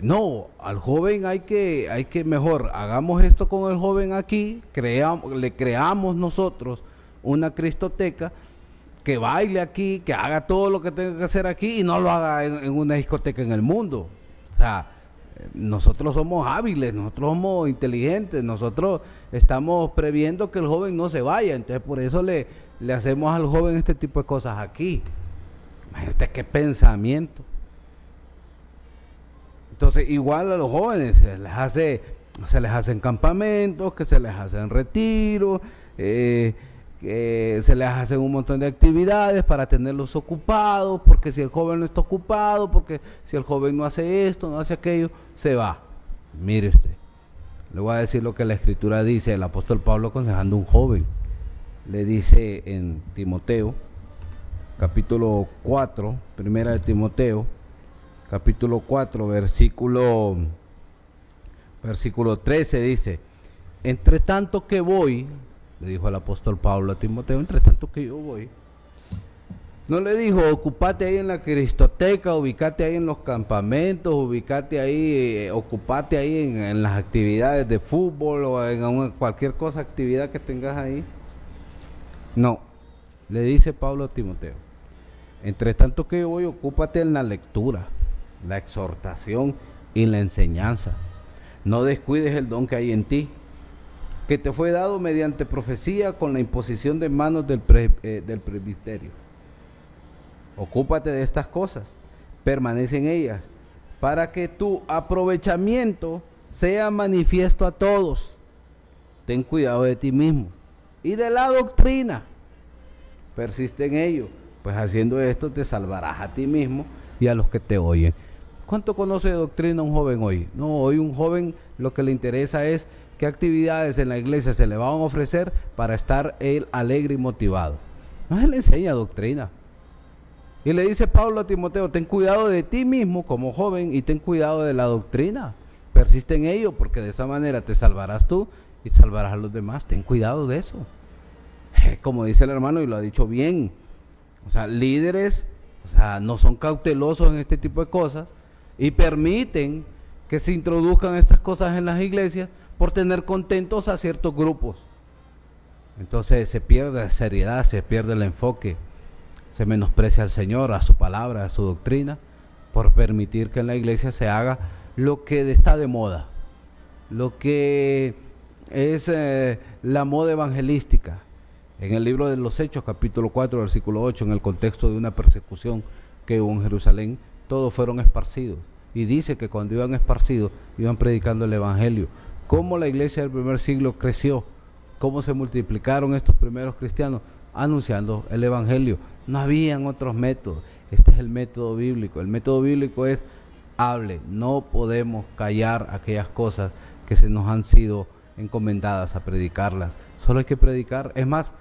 no, al joven hay que mejor, hagamos esto con el joven aquí, le creamos nosotros una cristoteca, que baile aquí, que haga todo lo que tenga que hacer aquí y no lo haga en una discoteca en el mundo. O sea, nosotros somos hábiles, nosotros somos inteligentes, nosotros estamos previendo que el joven no se vaya, entonces por eso le hacemos al joven este tipo de cosas aquí. Imagínate qué pensamiento. Entonces, igual a los jóvenes se les hacen campamentos, que se les hacen retiros, que se les hacen un montón de actividades para tenerlos ocupados, porque si el joven no está ocupado, porque si el joven no hace esto, no hace aquello, se va. Mire usted, le voy a decir lo que la Escritura dice, el apóstol Pablo aconsejando a un joven. Le dice en Timoteo, capítulo 4, primera de Timoteo, capítulo 4, versículo 13, dice: entre tanto que voy, le dijo el apóstol Pablo a Timoteo, entre tanto que yo voy. No le dijo, ocupate ahí en la cristoteca, ubicate ahí en los campamentos, ubicate ahí, ocupate ahí en las actividades de fútbol o en cualquier cosa, actividad que tengas ahí. No, le dice Pablo a Timoteo, entre tanto que yo voy, ocúpate en la lectura, la exhortación y la enseñanza. No descuides el don que hay en ti, que te fue dado mediante profecía con la imposición de manos del presbiterio. Ocúpate de estas cosas, permanece en ellas, para que tu aprovechamiento sea manifiesto a todos. Ten cuidado de ti mismo y de la doctrina. Persiste en ello, pues haciendo esto te salvarás a ti mismo y a los que te oyen. ¿Cuánto conoce de doctrina un joven hoy? No, hoy un joven lo que le interesa es qué actividades en la iglesia se le van a ofrecer para estar él alegre y motivado. No se le enseña doctrina. Y le dice Pablo a Timoteo, ten cuidado de ti mismo como joven y ten cuidado de la doctrina. Persiste en ello, porque de esa manera te salvarás tú y salvarás a los demás. Ten cuidado de eso. Como dice el hermano, y lo ha dicho bien, o sea, líderes, o sea, no son cautelosos en este tipo de cosas y permiten que se introduzcan estas cosas en las iglesias por tener contentos a ciertos grupos. Entonces se pierde la seriedad, se pierde el enfoque, se menosprecia al Señor, a su palabra, a su doctrina, por permitir que en la iglesia se haga lo que está de moda, lo que es la moda evangelística. En el libro de los Hechos, capítulo 4, versículo 8, en el contexto de una persecución que hubo en Jerusalén, todos fueron esparcidos. Y dice que cuando iban esparcidos, iban predicando el evangelio. Cómo la iglesia del primer siglo creció, cómo se multiplicaron estos primeros cristianos anunciando el evangelio. No habían otros métodos. Este es el método bíblico. El método bíblico es hable. No podemos callar aquellas cosas que se nos han sido encomendadas a predicarlas. Solo hay que predicar. Es más,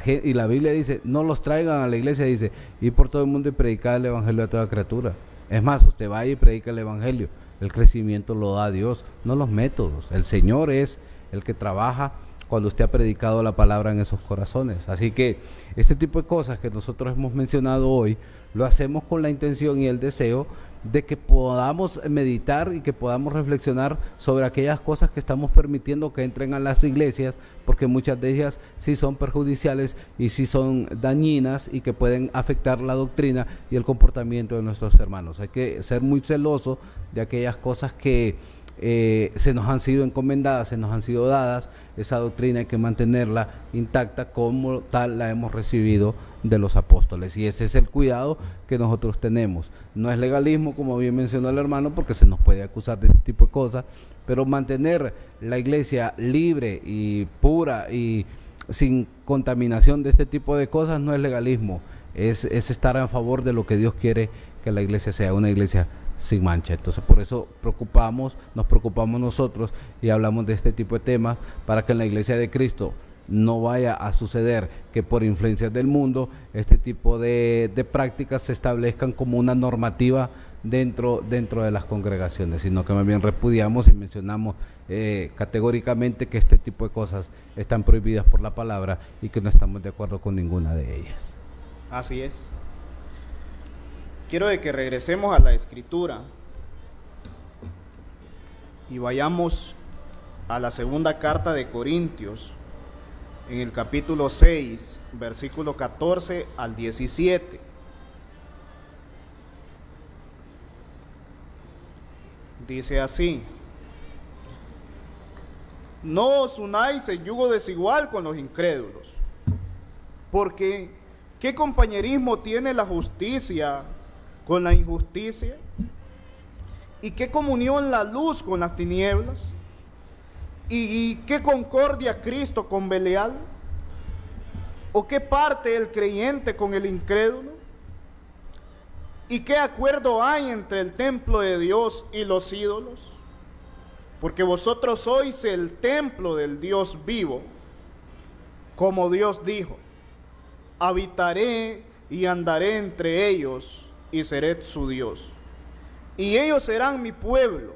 y la Biblia dice, no los traigan a la iglesia, dice, ir por todo el mundo y predicar el evangelio a toda criatura. Es más, usted vaya y predica el evangelio. El crecimiento lo da Dios, no los métodos. El Señor es el que trabaja cuando usted ha predicado la palabra en esos corazones. Así que este tipo de cosas que nosotros hemos mencionado hoy, lo hacemos con la intención y el deseo de que podamos meditar y que podamos reflexionar sobre aquellas cosas que estamos permitiendo que entren a las iglesias, porque muchas de ellas sí son perjudiciales y sí son dañinas y que pueden afectar la doctrina y el comportamiento de nuestros hermanos. Hay que ser muy celosos de aquellas cosas que se nos han sido encomendadas, se nos han sido dadas. Esa doctrina hay que mantenerla intacta como tal la hemos recibido de los apóstoles, y ese es el cuidado que nosotros tenemos. No es legalismo, como bien mencionó el hermano, porque se nos puede acusar de este tipo de cosas, pero mantener la iglesia libre y pura y sin contaminación de este tipo de cosas no es legalismo, es estar a favor de lo que Dios quiere que la iglesia sea, una iglesia sin mancha. Entonces por eso nos preocupamos nosotros y hablamos de este tipo de temas, para que en la iglesia de Cristo no vaya a suceder que por influencias del mundo este tipo de prácticas se establezcan como una normativa dentro de las congregaciones, sino que más bien repudiamos y mencionamos categóricamente que este tipo de cosas están prohibidas por la palabra y que no estamos de acuerdo con ninguna de ellas. Así es. Quiero de que regresemos a la Escritura y vayamos a la segunda carta de Corintios, en el capítulo 6, versículo 14 al 17. Dice así: no os unáis en yugo desigual con los incrédulos, porque ¿Qué compañerismo tiene la justicia con la injusticia? ¿Y qué comunión la luz con las tinieblas? ¿Y qué concordia Cristo con Belial? ¿O qué parte el creyente con el incrédulo? ¿Y qué acuerdo hay entre el templo de Dios y los ídolos? Porque vosotros sois el templo del Dios vivo, como Dios dijo: habitaré y andaré entre ellos y seré su Dios. Y ellos serán mi pueblo,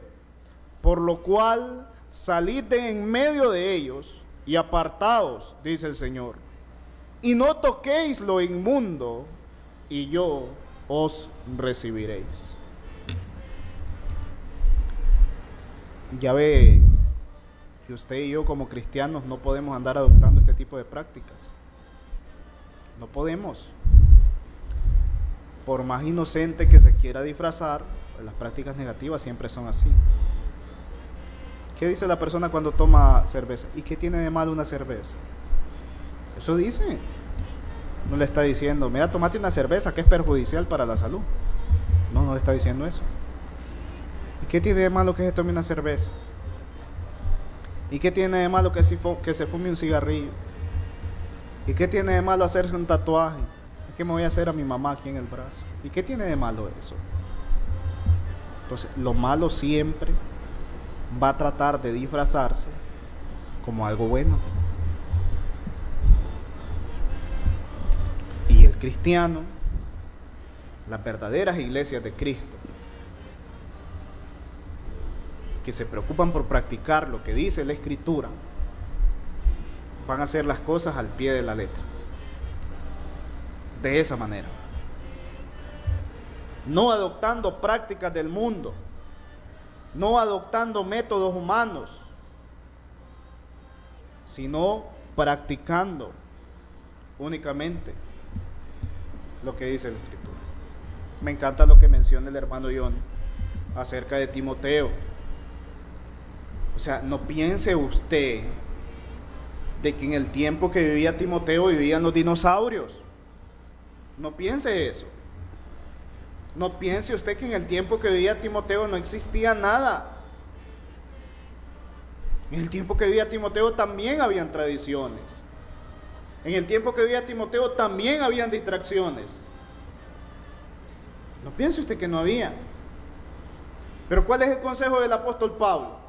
por lo cual salid de en medio de ellos y apartaos, dice el Señor, y no toquéis lo inmundo, y yo os recibiréis. Ya ve que usted y yo como cristianos no podemos andar adoptando este tipo de prácticas. No podemos. Por más inocente que se quiera disfrazar, las prácticas negativas siempre son así. ¿Qué dice la persona cuando toma cerveza? ¿Y qué tiene de malo una cerveza? Eso dice. No le está diciendo, mira, tomate una cerveza que es perjudicial para la salud. No le está diciendo eso. ¿Y qué tiene de malo que se tome una cerveza? ¿Y qué tiene de malo que se fume un cigarrillo? ¿Y qué tiene de malo hacerse un tatuaje? Es que me voy a hacer a mi mamá aquí en el brazo. ¿Y qué tiene de malo eso? Entonces, lo malo siempre va a tratar de disfrazarse como algo bueno. Y el cristiano, las verdaderas iglesias de Cristo, que se preocupan por practicar lo que dice la Escritura, van a hacer las cosas al pie de la letra. De esa manera. No adoptando prácticas del mundo, no adoptando métodos humanos, sino practicando únicamente lo que dice la Escritura. Me encanta lo que menciona el hermano John acerca de Timoteo. O sea, no piense usted de que en el tiempo que vivía Timoteo vivían los dinosaurios. No piense eso. No piense usted que en el tiempo que vivía Timoteo no existía nada. En el tiempo que vivía Timoteo también habían tradiciones. En el tiempo que vivía Timoteo también habían distracciones. No piense usted que no había. Pero ¿cuál es el consejo del apóstol Pablo?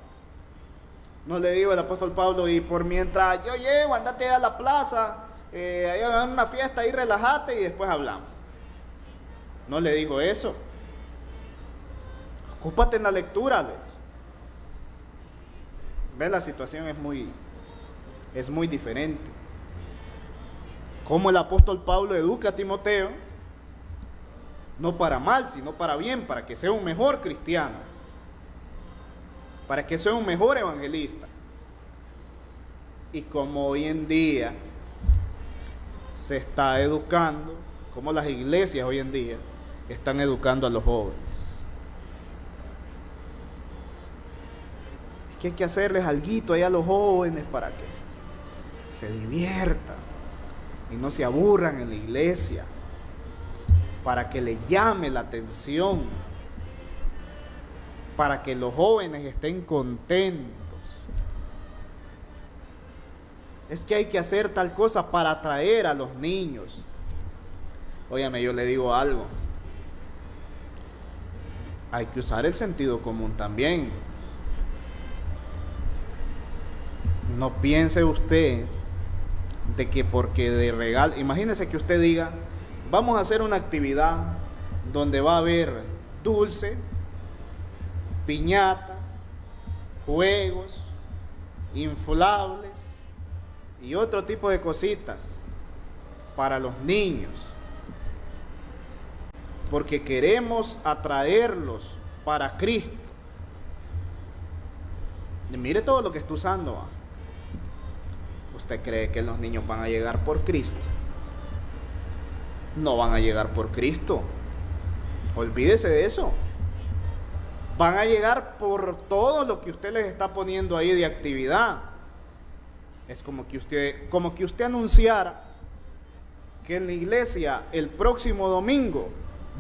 No le digo el apóstol Pablo, y por mientras yo llego, andate a la plaza, ahí va a una fiesta, ahí relájate y después hablamos. No le dijo eso. Ocúpate en la lectura, Alex. Ve, la situación es muy diferente. Cómo el apóstol Pablo educa a Timoteo, no para mal, sino para bien, para que sea un mejor cristiano, para que sea un mejor evangelista. Y como hoy en día se está educando, como las iglesias hoy en día están educando a los jóvenes. Es que hay que hacerles alguito ahí a los jóvenes para que se diviertan y no se aburran en la iglesia, para que les llame la atención, para que los jóvenes estén contentos. Es que hay que hacer tal cosa para atraer a los niños. Óyame, yo le digo algo. Hay que usar el sentido común también. No piense usted de que porque de regalo, imagínese que usted diga, vamos a hacer una actividad donde va a haber dulce, piñata, juegos, inflables y otro tipo de cositas para los niños, porque queremos atraerlos para Cristo. Y mire todo lo que está usando. ¿Usted cree que los niños van a llegar por Cristo? No van a llegar por Cristo. Olvídese de eso. Van a llegar por todo lo que usted les está poniendo ahí de actividad. Es como que usted anunciara que en la iglesia el próximo domingo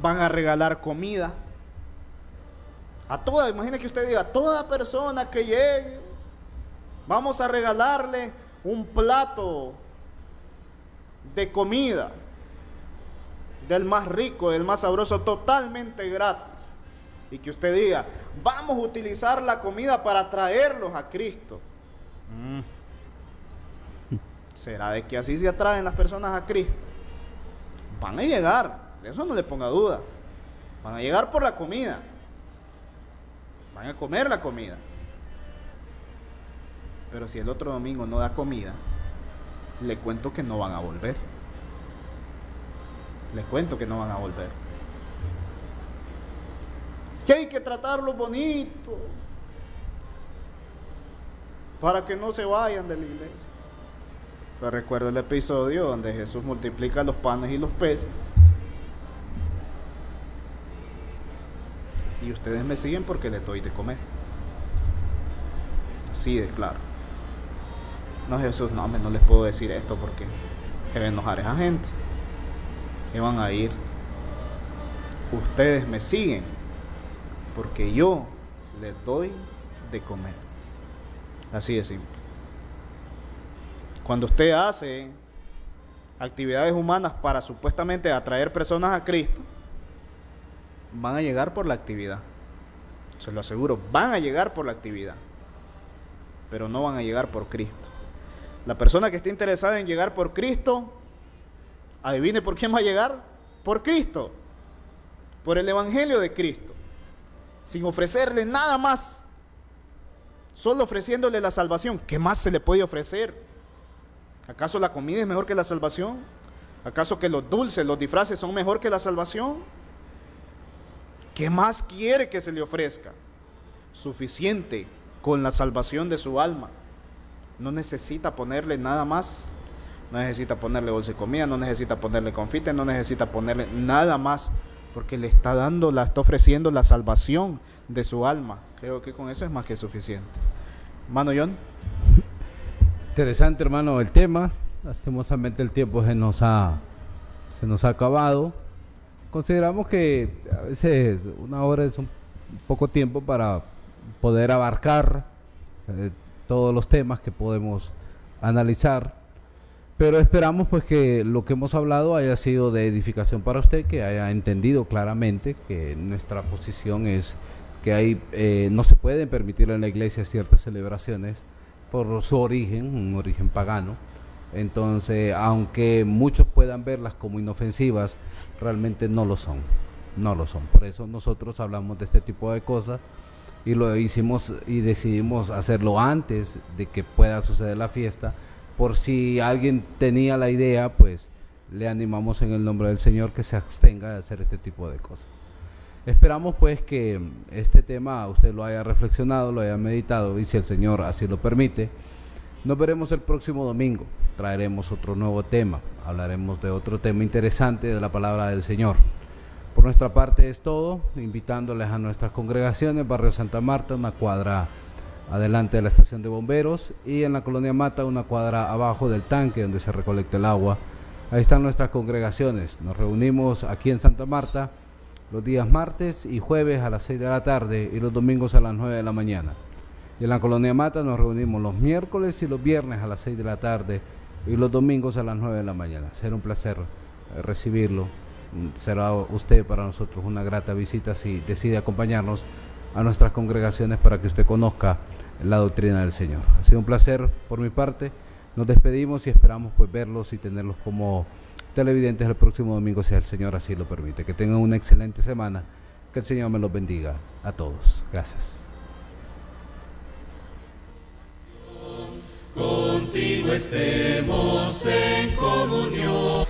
van a regalar comida a toda, imagine que usted diga, toda persona que llegue, vamos a regalarle un plato de comida, del más rico, del más sabroso, totalmente gratis. Y que usted diga, vamos a utilizar la comida para traerlos a Cristo. ¿Será de que así se atraen las personas a Cristo? Van a llegar, de eso no le ponga duda. Van a llegar por la comida. Van a comer la comida. Pero si el otro domingo no da comida, le cuento que no van a volver. Les cuento que no van a volver. Es que hay que tratarlo bonito para que no se vayan de la iglesia. Pero recuerda el episodio donde Jesús multiplica los panes y los peces. Y ustedes me siguen porque les doy de comer. Así de claro. No, Jesús, no les puedo decir esto porque quiero enojar a esa gente. Y van a ir. Ustedes me siguen porque yo les doy de comer. Así de simple. Cuando usted hace actividades humanas para supuestamente atraer personas a Cristo, van a llegar por la actividad. Se lo aseguro, van a llegar por la actividad, pero no van a llegar por Cristo. La persona que esté interesada en llegar por Cristo, adivine por quién va a llegar. Por Cristo, por el Evangelio de Cristo, sin ofrecerle nada más, solo ofreciéndole la salvación. ¿Qué más se le puede ofrecer? ¿Acaso la comida es mejor que la salvación? ¿Acaso que los dulces, los disfraces son mejor que la salvación? ¿Qué más quiere que se le ofrezca? Suficiente con la salvación de su alma. No necesita ponerle nada más. No necesita ponerle bolsa de comida, no necesita ponerle confite, no necesita ponerle nada más, porque le está dando, la está ofreciendo la salvación de su alma. Creo que con eso es más que suficiente. Hermano John. Interesante, hermano, el tema. Lastimosamente el tiempo se nos ha acabado. Consideramos que a veces una hora es un poco tiempo para poder abarcar todos los temas que podemos analizar, pero esperamos pues que lo que hemos hablado haya sido de edificación para usted, que haya entendido claramente que nuestra posición es que no se pueden permitir en la iglesia ciertas celebraciones por su origen, un origen pagano. Entonces, aunque muchos puedan verlas como inofensivas, realmente no lo son. Por eso nosotros hablamos de este tipo de cosas y lo hicimos y decidimos hacerlo antes de que pueda suceder la fiesta. Por si alguien tenía la idea, pues le animamos en el nombre del Señor que se abstenga de hacer este tipo de cosas. Esperamos pues que este tema usted lo haya reflexionado, lo haya meditado, y si el Señor así lo permite, nos veremos el próximo domingo. Traeremos otro nuevo tema, hablaremos de otro tema interesante de la palabra del Señor. Por nuestra parte es todo, invitándoles a nuestras congregaciones, Barrio Santa Marta, una cuadra adelante de la estación de bomberos, y en la Colonia Mata, una cuadra abajo del tanque donde se recolecta el agua. Ahí están nuestras congregaciones. Nos reunimos aquí en Santa Marta los días martes y jueves a las 6 de la tarde y los domingos a las 9 de la mañana. Y en la Colonia Mata nos reunimos los miércoles y los viernes a las 6 de la tarde y los domingos a las 9 de la mañana. Será un placer recibirlo. Será usted para nosotros una grata visita si decide acompañarnos a nuestras congregaciones para que usted conozca la doctrina del Señor. Ha sido un placer por mi parte. Nos despedimos y esperamos pues verlos y tenerlos como televidentes el próximo domingo, si el Señor así lo permite. Que tengan una excelente semana. Que el Señor me los bendiga a todos. Gracias. Contigo estemos en comunión.